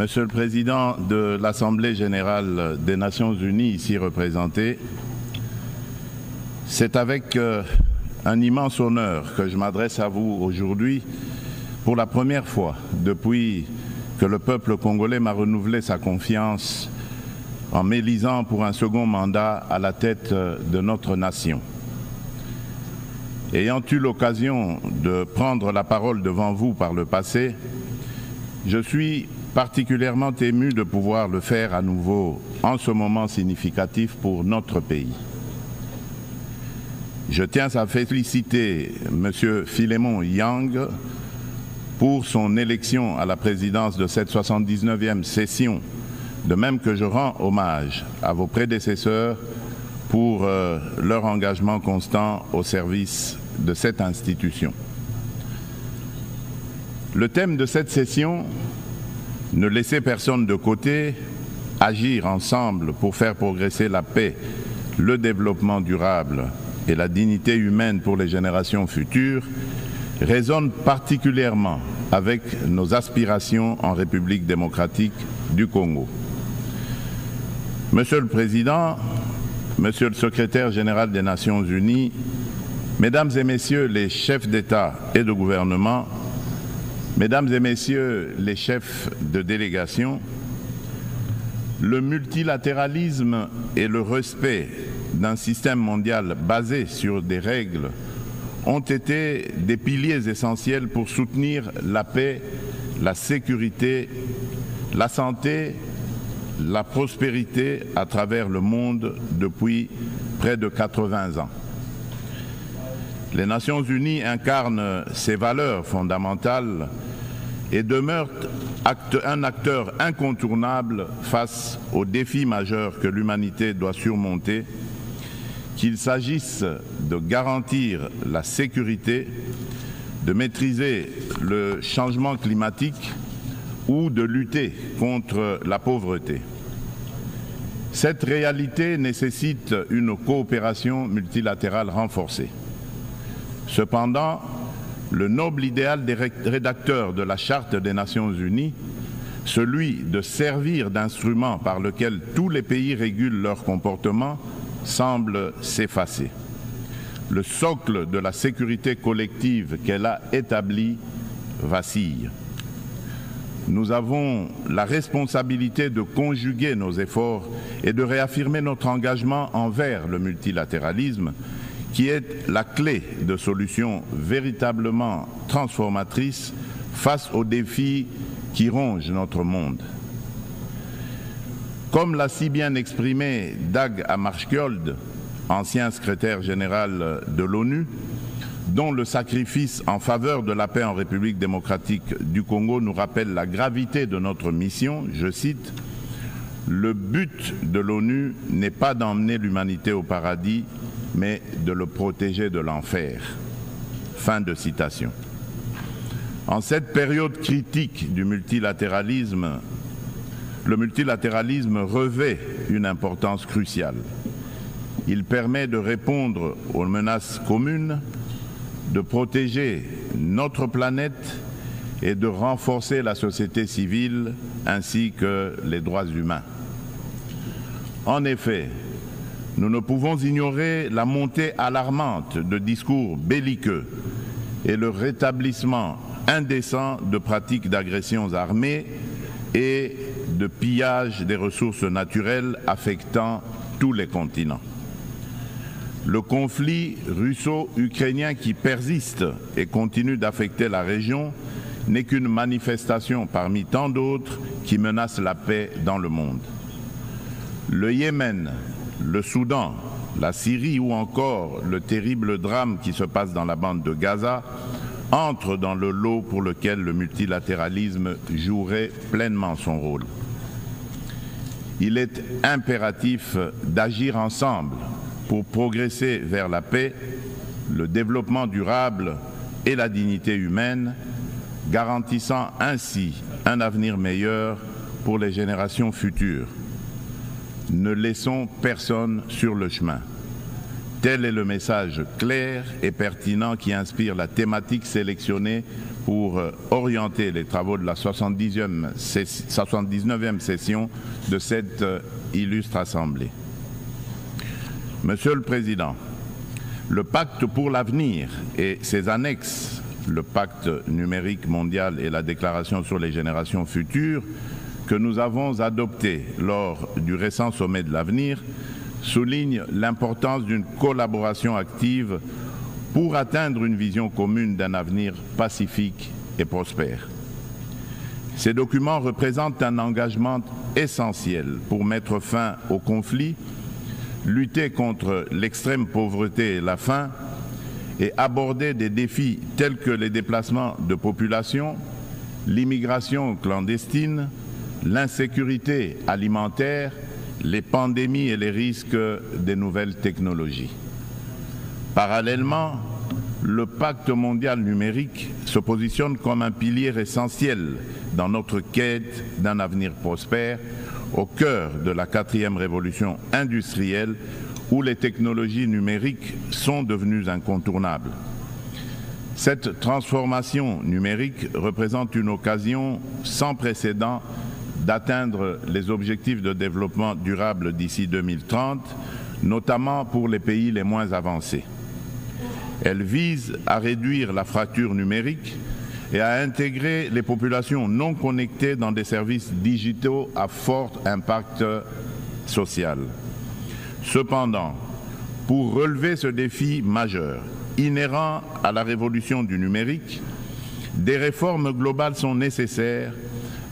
Monsieur le Président de l'Assemblée générale des Nations unies, ici représenté, c'est avec un immense honneur que je m'adresse à vous aujourd'hui pour la première fois depuis que le peuple congolais m'a renouvelé sa confiance en m'élisant pour un second mandat à la tête de notre nation. Ayant eu l'occasion de prendre la parole devant vous par le passé, je suis particulièrement ému de pouvoir le faire à nouveau en ce moment significatif pour notre pays. Je tiens à féliciter M. Philémon Yang pour son élection à la présidence de cette 79e session, de même que je rends hommage à vos prédécesseurs pour leur engagement constant au service de cette institution. Le thème de cette session, ne laisser personne de côté, agir ensemble pour faire progresser la paix, le développement durable et la dignité humaine pour les générations futures, résonne particulièrement avec nos aspirations en République démocratique du Congo. Monsieur le Président, Monsieur le Secrétaire général des Nations unies, Mesdames et Messieurs les chefs d'État et de gouvernement, Mesdames et Messieurs les chefs de délégation, le multilatéralisme et le respect d'un système mondial basé sur des règles ont été des piliers essentiels pour soutenir la paix, la sécurité, la santé, la prospérité à travers le monde depuis près de 80 ans. Les Nations unies incarnent ces valeurs fondamentales et demeurent un acteur incontournable face aux défis majeurs que l'humanité doit surmonter, qu'il s'agisse de garantir la sécurité, de maîtriser le changement climatique ou de lutter contre la pauvreté. Cette réalité nécessite une coopération multilatérale renforcée. Cependant, le noble idéal des rédacteurs de la Charte des Nations unies, celui de servir d'instrument par lequel tous les pays régulent leur comportement, semble s'effacer. Le socle de la sécurité collective qu'elle a établi vacille. Nous avons la responsabilité de conjuguer nos efforts et de réaffirmer notre engagement envers le multilatéralisme, qui est la clé de solutions véritablement transformatrices face aux défis qui rongent notre monde. Comme l'a si bien exprimé Dag Hammarskjöld, ancien secrétaire général de l'ONU, dont le sacrifice en faveur de la paix en République démocratique du Congo nous rappelle la gravité de notre mission, je cite, « Le but de l'ONU n'est pas d'emmener l'humanité au paradis, mais de le protéger de l'enfer. » Fin de citation. En cette période critique du multilatéralisme, le multilatéralisme revêt une importance cruciale. Il permet de répondre aux menaces communes, de protéger notre planète et de renforcer la société civile ainsi que les droits humains. En effet, nous ne pouvons ignorer la montée alarmante de discours belliqueux et le rétablissement indécent de pratiques d'agressions armées et de pillage des ressources naturelles affectant tous les continents. Le conflit russo-ukrainien qui persiste et continue d'affecter la région n'est qu'une manifestation parmi tant d'autres qui menacent la paix dans le monde. Le Yémen, le Soudan, la Syrie ou encore le terrible drame qui se passe dans la bande de Gaza entrent dans le lot pour lequel le multilatéralisme jouerait pleinement son rôle. Il est impératif d'agir ensemble pour progresser vers la paix, le développement durable et la dignité humaine, garantissant ainsi un avenir meilleur pour les générations futures. Ne laissons personne sur le chemin. Tel est le message clair et pertinent qui inspire la thématique sélectionnée pour orienter les travaux de la 79e session de cette illustre Assemblée. Monsieur le Président, le Pacte pour l'avenir et ses annexes, le Pacte numérique mondial et la Déclaration sur les générations futures, que nous avons adopté lors du récent sommet de l'avenir, soulignent l'importance d'une collaboration active pour atteindre une vision commune d'un avenir pacifique et prospère. Ces documents représentent un engagement essentiel pour mettre fin aux conflits, lutter contre l'extrême pauvreté et la faim et aborder des défis tels que les déplacements de population, l'immigration clandestine, l'insécurité alimentaire, les pandémies et les risques des nouvelles technologies. Parallèlement, le Pacte mondial numérique se positionne comme un pilier essentiel dans notre quête d'un avenir prospère au cœur de la 4e révolution industrielle où les technologies numériques sont devenues incontournables. Cette transformation numérique représente une occasion sans précédent d'atteindre les objectifs de développement durable d'ici 2030, notamment pour les pays les moins avancés. Elle vise à réduire la fracture numérique et à intégrer les populations non connectées dans des services digitaux à fort impact social. Cependant, pour relever ce défi majeur, inhérent à la révolution du numérique, des réformes globales sont nécessaires,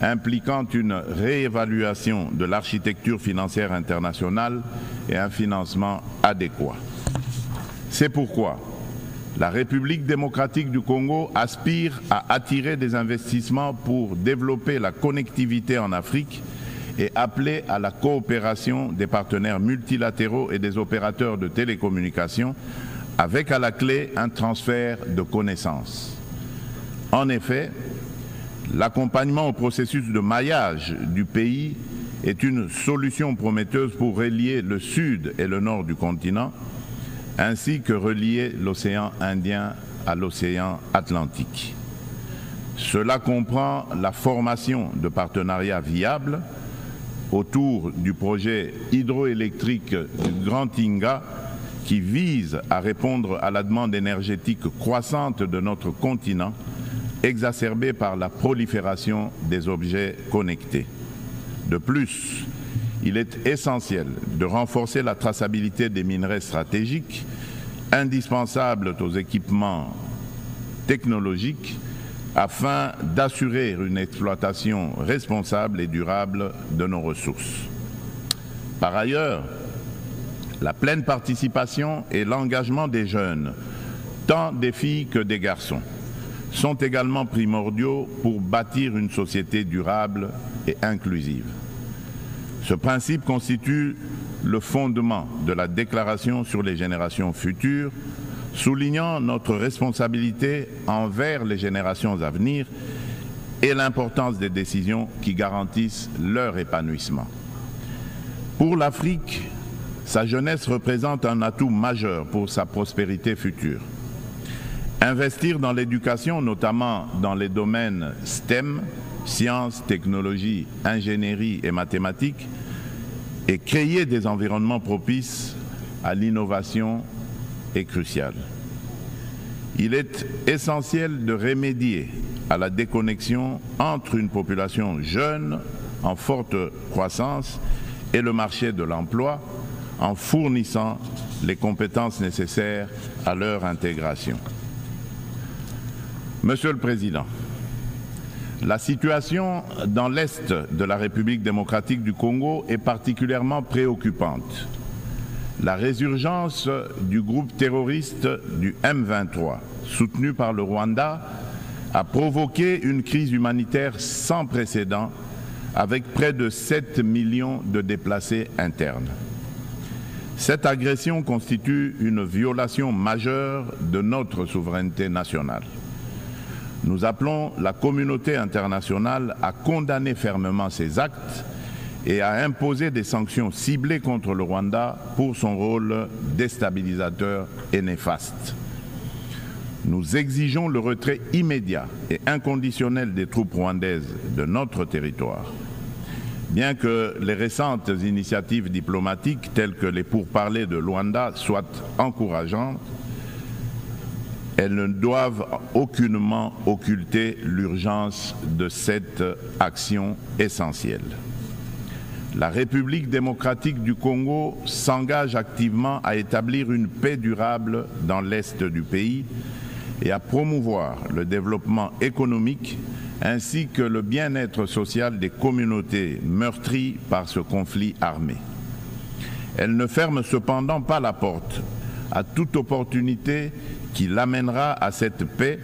impliquant une réévaluation de l'architecture financière internationale et un financement adéquat. C'est pourquoi la République démocratique du Congo aspire à attirer des investissements pour développer la connectivité en Afrique et appeler à la coopération des partenaires multilatéraux et des opérateurs de télécommunications avec à la clé un transfert de connaissances. En effet, l'accompagnement au processus de maillage du pays est une solution prometteuse pour relier le sud et le nord du continent, ainsi que relier l'océan Indien à l'océan Atlantique. Cela comprend la formation de partenariats viables autour du projet hydroélectrique du Grand Inga qui vise à répondre à la demande énergétique croissante de notre continent, exacerbée par la prolifération des objets connectés. De plus, il est essentiel de renforcer la traçabilité des minerais stratégiques, indispensables aux équipements technologiques, afin d'assurer une exploitation responsable et durable de nos ressources. Par ailleurs, la pleine participation et l'engagement des jeunes, tant des filles que des garçons, sont également primordiaux pour bâtir une société durable et inclusive. Ce principe constitue le fondement de la Déclaration sur les générations futures, soulignant notre responsabilité envers les générations à venir et l'importance des décisions qui garantissent leur épanouissement. Pour l'Afrique, sa jeunesse représente un atout majeur pour sa prospérité future. Investir dans l'éducation, notamment dans les domaines STEM, sciences, technologies, ingénierie et mathématiques, et créer des environnements propices à l'innovation est crucial. Il est essentiel de remédier à la déconnexion entre une population jeune en forte croissance et le marché de l'emploi en fournissant les compétences nécessaires à leur intégration. Monsieur le Président, la situation dans l'Est de la République démocratique du Congo est particulièrement préoccupante. La résurgence du groupe terroriste du M23, soutenu par le Rwanda, a provoqué une crise humanitaire sans précédent avec près de 7 millions de déplacés internes. Cette agression constitue une violation majeure de notre souveraineté nationale. Nous appelons la communauté internationale à condamner fermement ces actes et à imposer des sanctions ciblées contre le Rwanda pour son rôle déstabilisateur et néfaste. Nous exigeons le retrait immédiat et inconditionnel des troupes rwandaises de notre territoire. Bien que les récentes initiatives diplomatiques telles que les pourparlers de Luanda soient encourageantes, elles ne doivent aucunement occulter l'urgence de cette action essentielle. La République démocratique du Congo s'engage activement à établir une paix durable dans l'est du pays et à promouvoir le développement économique ainsi que le bien-être social des communautés meurtries par ce conflit armé. Elle ne ferme cependant pas la porte à toute opportunité qui l'amènera à cette paix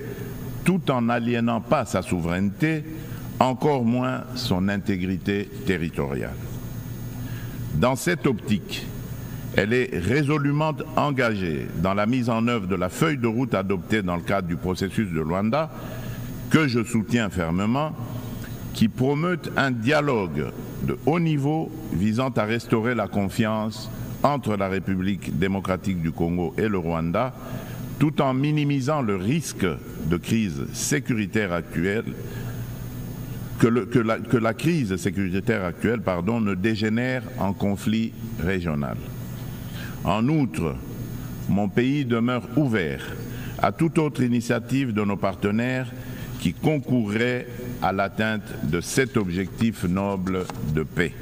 tout en n'aliénant pas sa souveraineté, encore moins son intégrité territoriale. Dans cette optique, elle est résolument engagée dans la mise en œuvre de la feuille de route adoptée dans le cadre du processus de Luanda, que je soutiens fermement, qui promeut un dialogue de haut niveau visant à restaurer la confiance entre la République démocratique du Congo et le Rwanda, tout en minimisant le risque de crise sécuritaire actuelle, que la crise sécuritaire actuelle ne dégénère en conflit régional. En outre, mon pays demeure ouvert à toute autre initiative de nos partenaires qui concourrait à l'atteinte de cet objectif noble de paix.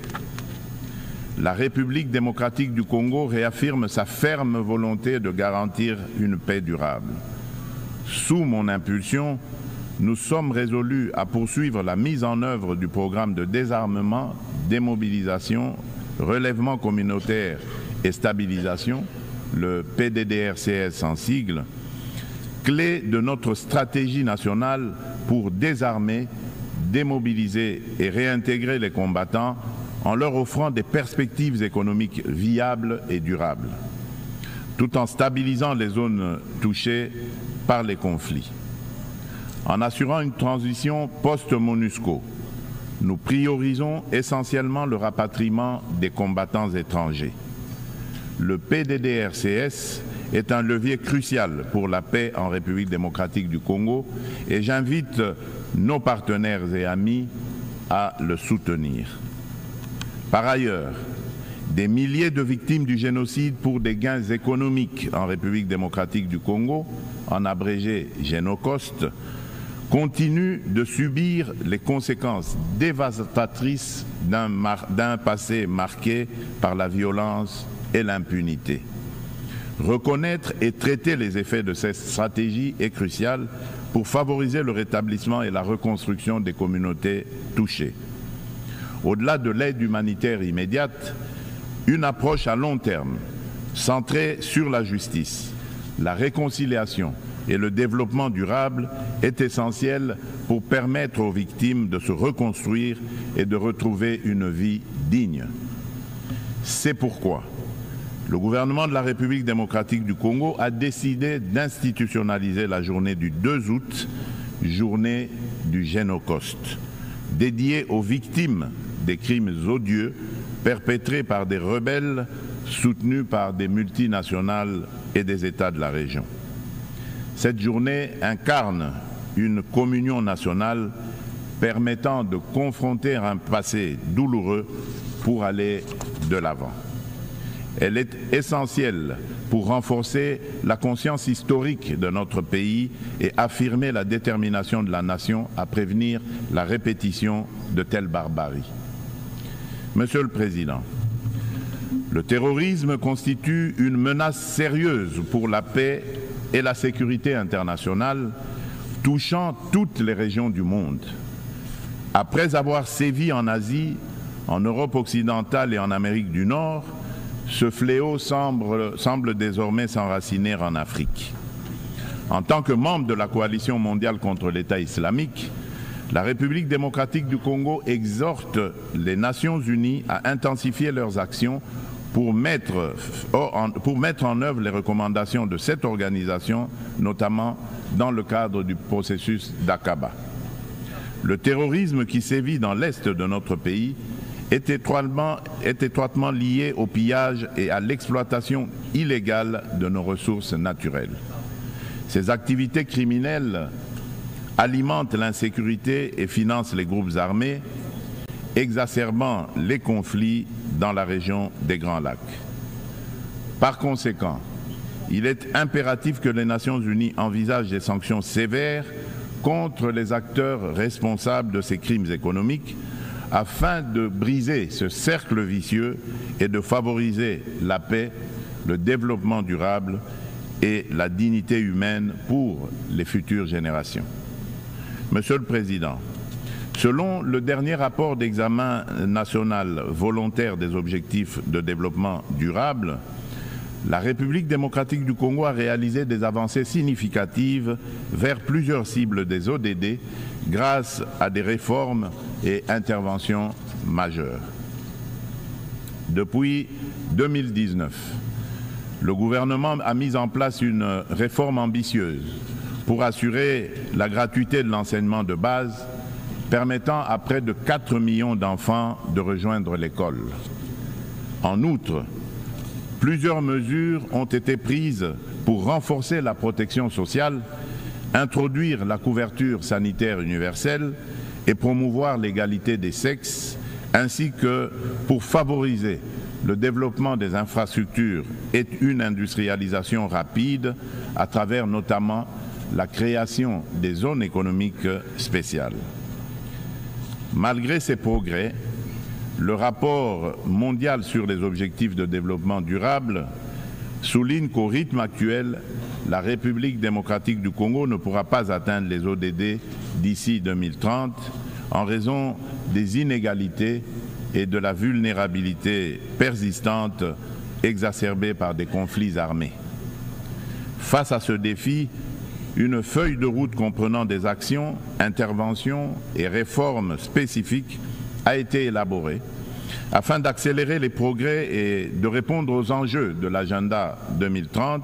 La République démocratique du Congo réaffirme sa ferme volonté de garantir une paix durable. Sous mon impulsion, nous sommes résolus à poursuivre la mise en œuvre du programme de désarmement, démobilisation, relèvement communautaire et stabilisation, le PDDRCS en sigle, clé de notre stratégie nationale pour désarmer, démobiliser et réintégrer les combattants en leur offrant des perspectives économiques viables et durables, tout en stabilisant les zones touchées par les conflits. En assurant une transition post-MONUSCO, nous priorisons essentiellement le rapatriement des combattants étrangers. Le PDDRCS est un levier crucial pour la paix en République démocratique du Congo et j'invite nos partenaires et amis à le soutenir. Par ailleurs, des milliers de victimes du génocide pour des gains économiques en République démocratique du Congo, en abrégé Génocost, continuent de subir les conséquences dévastatrices d'un passé marqué par la violence et l'impunité. Reconnaître et traiter les effets de cette stratégie est crucial pour favoriser le rétablissement et la reconstruction des communautés touchées. Au-delà de l'aide humanitaire immédiate, une approche à long terme, centrée sur la justice, la réconciliation et le développement durable est essentielle pour permettre aux victimes de se reconstruire et de retrouver une vie digne. C'est pourquoi le gouvernement de la République démocratique du Congo a décidé d'institutionnaliser la journée du 2 août, journée du Génocost, dédiée aux victimes des crimes odieux perpétrés par des rebelles soutenus par des multinationales et des États de la région. Cette journée incarne une communion nationale permettant de confronter un passé douloureux pour aller de l'avant. Elle est essentielle pour renforcer la conscience historique de notre pays et affirmer la détermination de la nation à prévenir la répétition de telles barbaries. Monsieur le Président, le terrorisme constitue une menace sérieuse pour la paix et la sécurité internationale, touchant toutes les régions du monde. Après avoir sévi en Asie, en Europe occidentale et en Amérique du Nord, ce fléau semble désormais s'enraciner en Afrique. En tant que membre de la coalition mondiale contre l'État islamique, la République démocratique du Congo exhorte les Nations unies à intensifier leurs actions pour mettre en œuvre les recommandations de cette organisation, notamment dans le cadre du processus d'Aqaba. Le terrorisme qui sévit dans l'est de notre pays est étroitement lié au pillage et à l'exploitation illégale de nos ressources naturelles. Ces activités criminelles alimentent l'insécurité et financent les groupes armés, exacerbant les conflits dans la région des Grands Lacs. Par conséquent, il est impératif que les Nations Unies envisagent des sanctions sévères contre les acteurs responsables de ces crimes économiques afin de briser ce cercle vicieux et de favoriser la paix, le développement durable et la dignité humaine pour les futures générations. Monsieur le Président, selon le dernier rapport d'examen national volontaire des objectifs de développement durable, la République démocratique du Congo a réalisé des avancées significatives vers plusieurs cibles des ODD grâce à des réformes et interventions majeures. Depuis 2019, le gouvernement a mis en place une réforme ambitieuse pour assurer la gratuité de l'enseignement de base, permettant à près de 4 millions d'enfants de rejoindre l'école. En outre, plusieurs mesures ont été prises pour renforcer la protection sociale, introduire la couverture sanitaire universelle et promouvoir l'égalité des sexes, ainsi que pour favoriser le développement des infrastructures et une industrialisation rapide à travers notamment la création des zones économiques spéciales. Malgré ces progrès, le rapport mondial sur les objectifs de développement durable souligne qu'au rythme actuel, la République démocratique du Congo ne pourra pas atteindre les ODD d'ici 2030 en raison des inégalités et de la vulnérabilité persistante exacerbée par des conflits armés. Face à ce défi, une feuille de route comprenant des actions, interventions et réformes spécifiques a été élaborée afin d'accélérer les progrès et de répondre aux enjeux de l'agenda 2030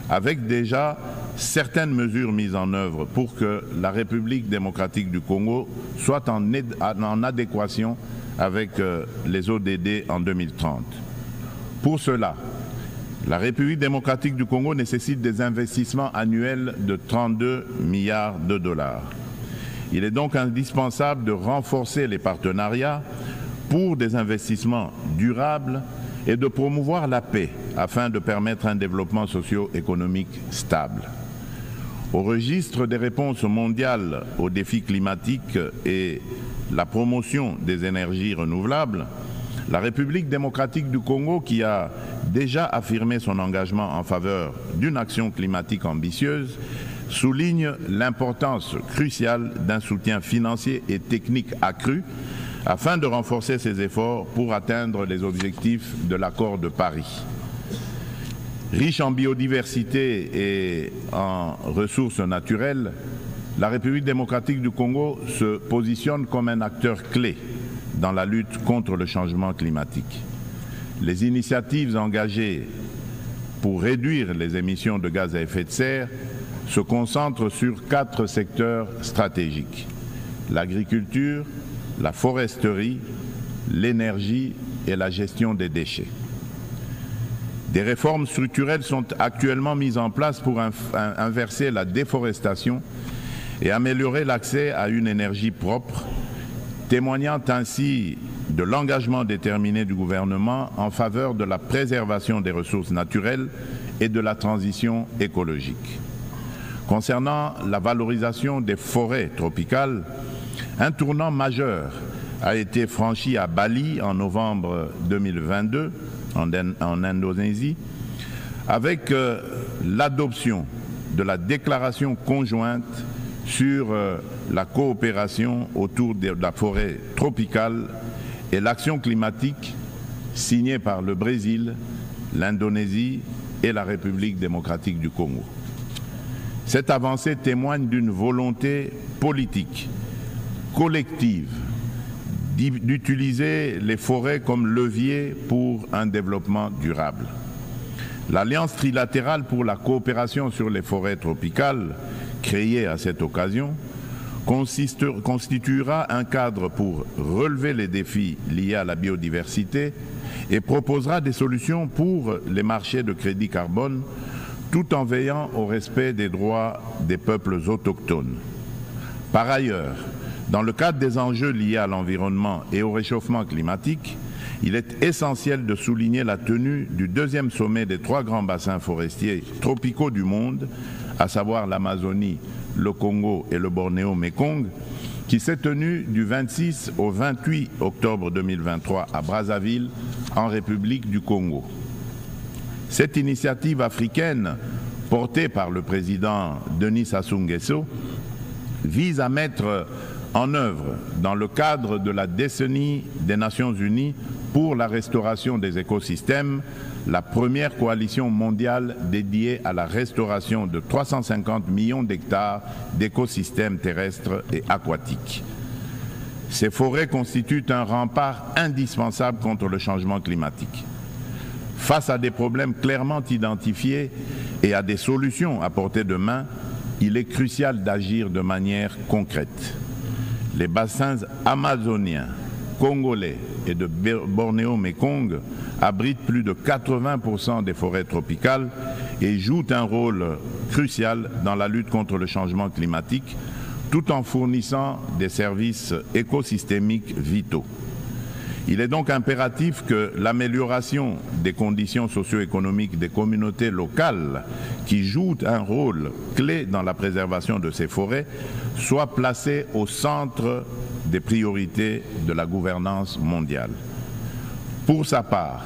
avec déjà certaines mesures mises en œuvre pour que la République démocratique du Congo soit en adéquation avec les ODD en 2030. Pour cela, la République démocratique du Congo nécessite des investissements annuels de 32 milliards de dollars. Il est donc indispensable de renforcer les partenariats pour des investissements durables et de promouvoir la paix afin de permettre un développement socio-économique stable. Au registre des réponses mondiales aux défis climatiques et la promotion des énergies renouvelables, la République démocratique du Congo, qui a déjà affirmé son engagement en faveur d'une action climatique ambitieuse, souligne l'importance cruciale d'un soutien financier et technique accru afin de renforcer ses efforts pour atteindre les objectifs de l'accord de Paris. Riche en biodiversité et en ressources naturelles, la République démocratique du Congo se positionne comme un acteur clé dans la lutte contre le changement climatique. Les initiatives engagées pour réduire les émissions de gaz à effet de serre se concentrent sur 4 secteurs stratégiques: l'agriculture, la foresterie, l'énergie et la gestion des déchets. Des réformes structurelles sont actuellement mises en place pour inverser la déforestation et améliorer l'accès à une énergie propre, témoignant ainsi de l'engagement déterminé du gouvernement en faveur de la préservation des ressources naturelles et de la transition écologique. Concernant la valorisation des forêts tropicales, un tournant majeur a été franchi à Bali en novembre 2022, en Indonésie, avec l'adoption de la déclaration conjointe sur la coopération autour de la forêt tropicale et l'action climatique signée par le Brésil, l'Indonésie et la République démocratique du Congo. Cette avancée témoigne d'une volonté politique collective d'utiliser les forêts comme levier pour un développement durable. L'Alliance trilatérale pour la coopération sur les forêts tropicales, créée à cette occasion, constituera un cadre pour relever les défis liés à la biodiversité et proposera des solutions pour les marchés de crédit carbone, tout en veillant au respect des droits des peuples autochtones. Par ailleurs, dans le cadre des enjeux liés à l'environnement et au réchauffement climatique, il est essentiel de souligner la tenue du deuxième sommet des 3 grands bassins forestiers tropicaux du monde, à savoir l'Amazonie, le Congo et le Bornéo-Mékong, qui s'est tenu du 26 au 28 octobre 2023 à Brazzaville, en République du Congo. Cette initiative africaine, portée par le président Denis Sassou Nguesso, vise à mettre en œuvre, dans le cadre de la décennie des Nations Unies pour la restauration des écosystèmes, la première coalition mondiale dédiée à la restauration de 350 millions d'hectares d'écosystèmes terrestres et aquatiques. Ces forêts constituent un rempart indispensable contre le changement climatique. Face à des problèmes clairement identifiés et à des solutions à portée de main, il est crucial d'agir de manière concrète. Les bassins amazoniens, congolais et de Bornéo-Mékong abritent plus de 80% des forêts tropicales et jouent un rôle crucial dans la lutte contre le changement climatique, tout en fournissant des services écosystémiques vitaux. Il est donc impératif que l'amélioration des conditions socio-économiques des communautés locales qui jouent un rôle clé dans la préservation de ces forêts soit placée au centre des priorités de la gouvernance mondiale. Pour sa part,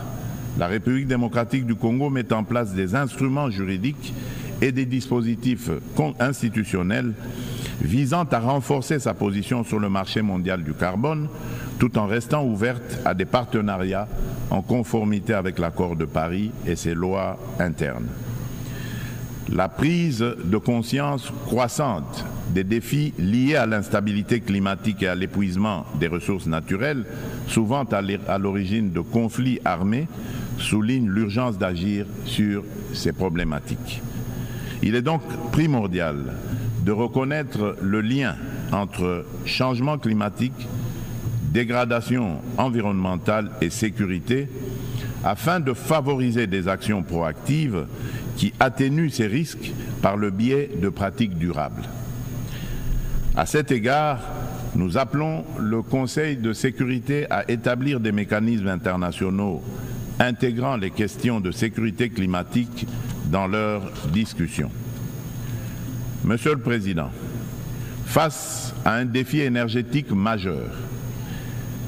la République démocratique du Congo met en place des instruments juridiques et des dispositifs institutionnels visant à renforcer sa position sur le marché mondial du carbone, tout en restant ouverte à des partenariats en conformité avec l'accord de Paris et ses lois internes. La prise de conscience croissante des défis liés à l'instabilité climatique et à l'épuisement des ressources naturelles, souvent à l'origine de conflits armés, souligne l'urgence d'agir sur ces problématiques. Il est donc primordial de reconnaître le lien entre changement climatique, dégradation environnementale et sécurité, afin de favoriser des actions proactives qui atténuent ces risques par le biais de pratiques durables. À cet égard, nous appelons le Conseil de sécurité à établir des mécanismes internationaux intégrant les questions de sécurité climatique dans leurs discussions. Monsieur le Président, face à un défi énergétique majeur,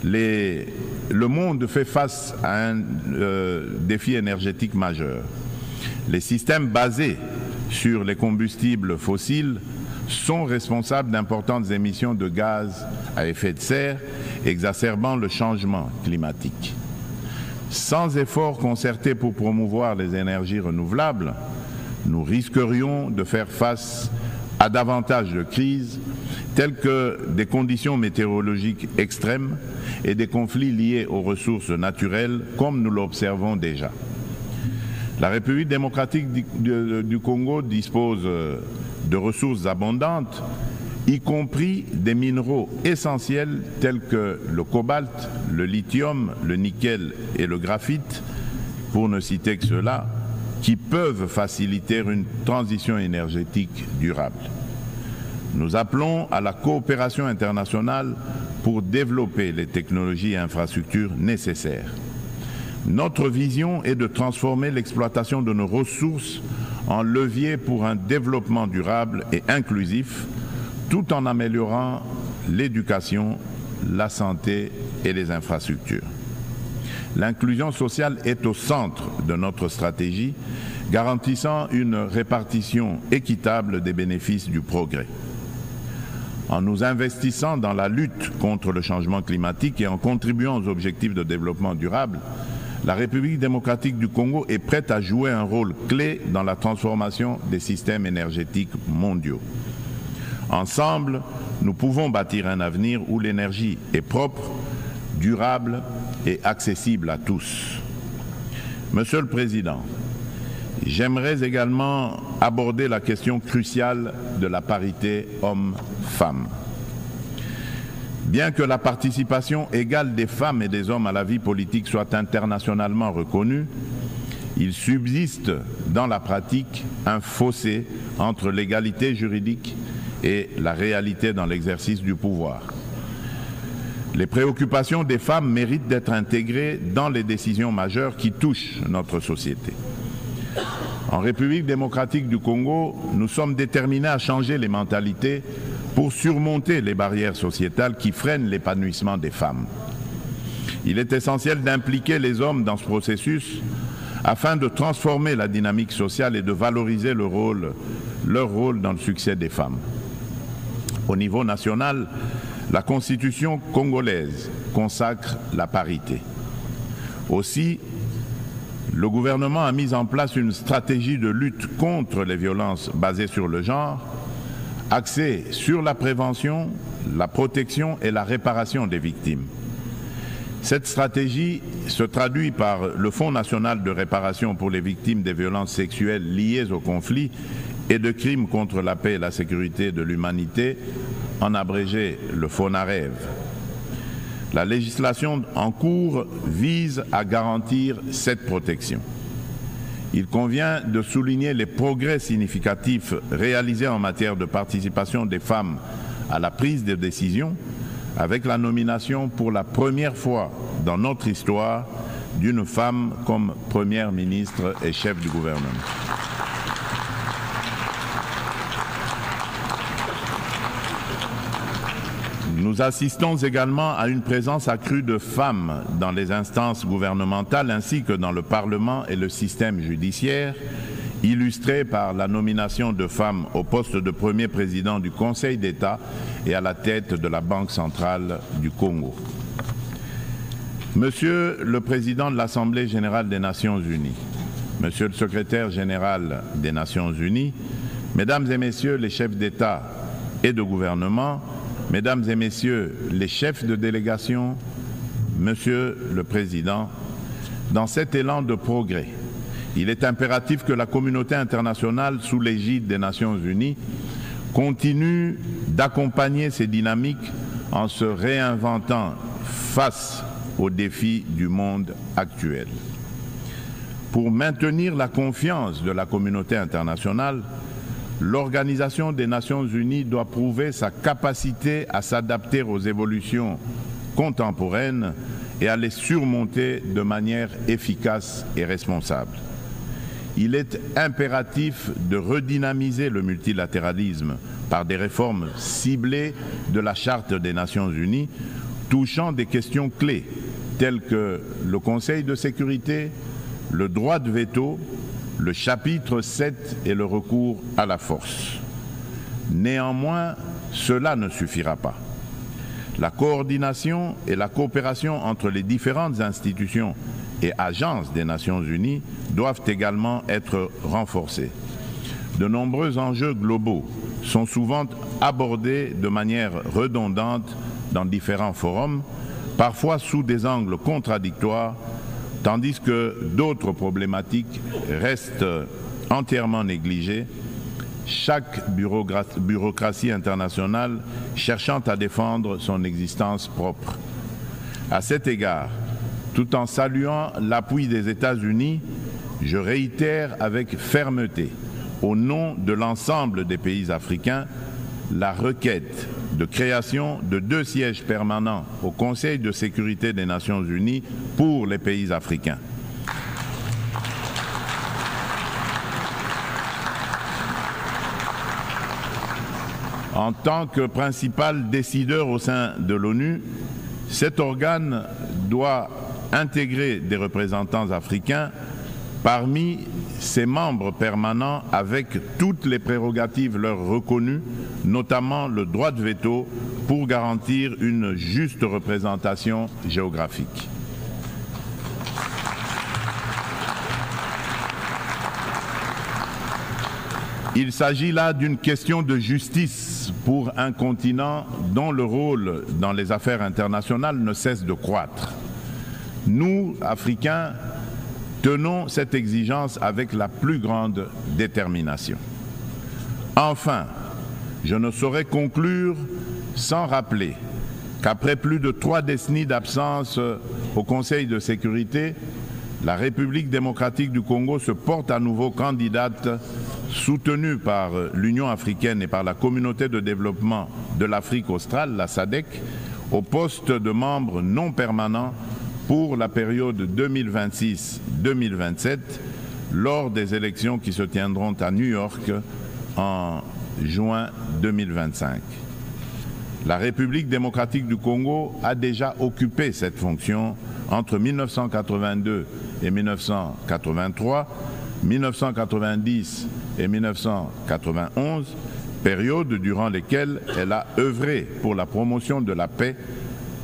le monde fait face à un défi énergétique majeur. Les systèmes basés sur les combustibles fossiles sont responsables d'importantes émissions de gaz à effet de serre, exacerbant le changement climatique. Sans efforts concertés pour promouvoir les énergies renouvelables, nous risquerions de faire face à davantage de crises telles que des conditions météorologiques extrêmes et des conflits liés aux ressources naturelles, comme nous l'observons déjà. La République démocratique du Congo dispose de ressources abondantes, y compris des minéraux essentiels tels que le cobalt, le lithium, le nickel et le graphite, pour ne citer que ceux-là, qui peuvent faciliter une transition énergétique durable. Nous appelons à la coopération internationale pour développer les technologies et infrastructures nécessaires. Notre vision est de transformer l'exploitation de nos ressources en levier pour un développement durable et inclusif, tout en améliorant l'éducation, la santé et les infrastructures. L'inclusion sociale est au centre de notre stratégie, garantissant une répartition équitable des bénéfices du progrès. En nous investissant dans la lutte contre le changement climatique et en contribuant aux objectifs de développement durable, la République démocratique du Congo est prête à jouer un rôle clé dans la transformation des systèmes énergétiques mondiaux. Ensemble, nous pouvons bâtir un avenir où l'énergie est propre, durable et accessible à tous. Monsieur le Président, j'aimerais également aborder la question cruciale de la parité hommes-femmes. Bien que la participation égale des femmes et des hommes à la vie politique soit internationalement reconnue, il subsiste dans la pratique un fossé entre l'égalité juridique et la réalité dans l'exercice du pouvoir. Les préoccupations des femmes méritent d'être intégrées dans les décisions majeures qui touchent notre société. En République démocratique du Congo, nous sommes déterminés à changer les mentalités pour surmonter les barrières sociétales qui freinent l'épanouissement des femmes. Il est essentiel d'impliquer les hommes dans ce processus afin de transformer la dynamique sociale et de valoriser leur rôle dans le succès des femmes. Au niveau national, la Constitution congolaise consacre la parité. Aussi, le gouvernement a mis en place une stratégie de lutte contre les violences basées sur le genre, axée sur la prévention, la protection et la réparation des victimes. Cette stratégie se traduit par le Fonds national de réparation pour les victimes des violences sexuelles liées au conflit et de crimes contre la paix et la sécurité de l'humanité, en abrégé le FONAREV. La législation en cours vise à garantir cette protection. Il convient de souligner les progrès significatifs réalisés en matière de participation des femmes à la prise de décision, avec la nomination pour la première fois dans notre histoire d'une femme comme première ministre et chef du gouvernement. Nous assistons également à une présence accrue de femmes dans les instances gouvernementales ainsi que dans le Parlement et le système judiciaire, illustrée par la nomination de femmes au poste de premier président du Conseil d'État et à la tête de la Banque centrale du Congo. Monsieur le Président de l'Assemblée générale des Nations unies, Monsieur le Secrétaire général des Nations unies, Mesdames et Messieurs les chefs d'État et de gouvernement, Mesdames et Messieurs les chefs de délégation, Monsieur le Président, dans cet élan de progrès, il est impératif que la communauté internationale, sous l'égide des Nations unies, continue d'accompagner ces dynamiques en se réinventant face aux défis du monde actuel. Pour maintenir la confiance de la communauté internationale, l'Organisation des Nations unies doit prouver sa capacité à s'adapter aux évolutions contemporaines et à les surmonter de manière efficace et responsable. Il est impératif de redynamiser le multilatéralisme par des réformes ciblées de la Charte des Nations unies touchant des questions clés telles que le Conseil de sécurité, le droit de veto, le chapitre 7 et le recours à la force. Néanmoins, cela ne suffira pas. La coordination et la coopération entre les différentes institutions et agences des Nations unies doivent également être renforcées. De nombreux enjeux globaux sont souvent abordés de manière redondante dans différents forums, parfois sous des angles contradictoires, tandis que d'autres problématiques restent entièrement négligées, chaque bureaucratie internationale cherchant à défendre son existence propre. À cet égard, tout en saluant l'appui des États-Unis, je réitère avec fermeté, au nom de l'ensemble des pays africains, la requête de création de 2 sièges permanents au Conseil de sécurité des Nations unies pour les pays africains. En tant que principal décideur au sein de l'ONU, cet organe doit intégrer des représentants africains parmi ses membres permanents avec toutes les prérogatives leur reconnues, notamment le droit de veto pour garantir une juste représentation géographique. Il s'agit là d'une question de justice pour un continent dont le rôle dans les affaires internationales ne cesse de croître. Nous, Africains, tenons cette exigence avec la plus grande détermination. Enfin, je ne saurais conclure sans rappeler qu'après plus de 3 décennies d'absence au Conseil de sécurité, la République démocratique du Congo se porte à nouveau candidate, soutenue par l'Union africaine et par la Communauté de développement de l'Afrique australe, la SADC, au poste de membre non permanent pour la période 2026-2027 lors des élections qui se tiendront à New York en juin 2025. La République démocratique du Congo a déjà occupé cette fonction entre 1982 et 1983, 1990 et 1991, période durant lesquelles elle a œuvré pour la promotion de la paix,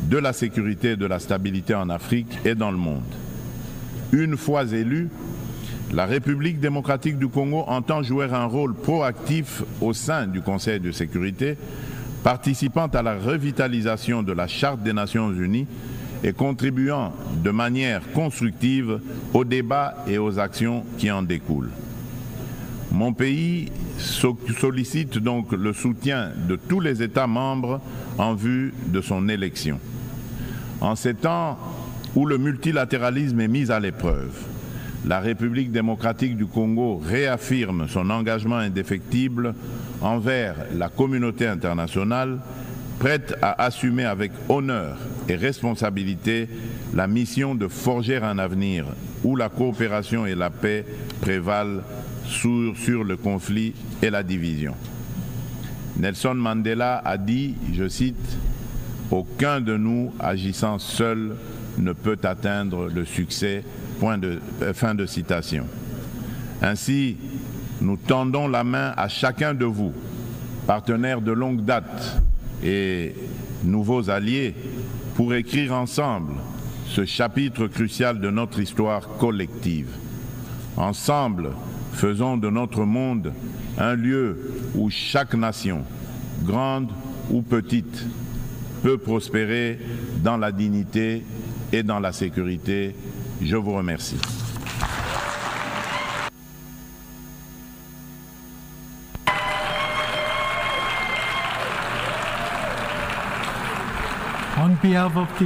de la sécurité et de la stabilité en Afrique et dans le monde. Une fois élue, la République démocratique du Congo entend jouer un rôle proactif au sein du Conseil de sécurité, participant à la revitalisation de la Charte des Nations Unies et contribuant de manière constructive aux débats et aux actions qui en découlent. Mon pays sollicite donc le soutien de tous les États membres en vue de son élection. En ces temps où le multilatéralisme est mis à l'épreuve, la République démocratique du Congo réaffirme son engagement indéfectible envers la communauté internationale, prête à assumer avec honneur et responsabilité la mission de forger un avenir où la coopération et la paix prévalent sur le conflit et la division. Nelson Mandela a dit, je cite, « Aucun de nous agissant seul ne peut atteindre le succès ». Fin de citation. Ainsi, nous tendons la main à chacun de vous, partenaires de longue date et nouveaux alliés, pour écrire ensemble ce chapitre crucial de notre histoire collective. Ensemble, faisons de notre monde un lieu où chaque nation, grande ou petite, peut prospérer dans la dignité et dans la sécurité. Je vous remercie. On behalf of the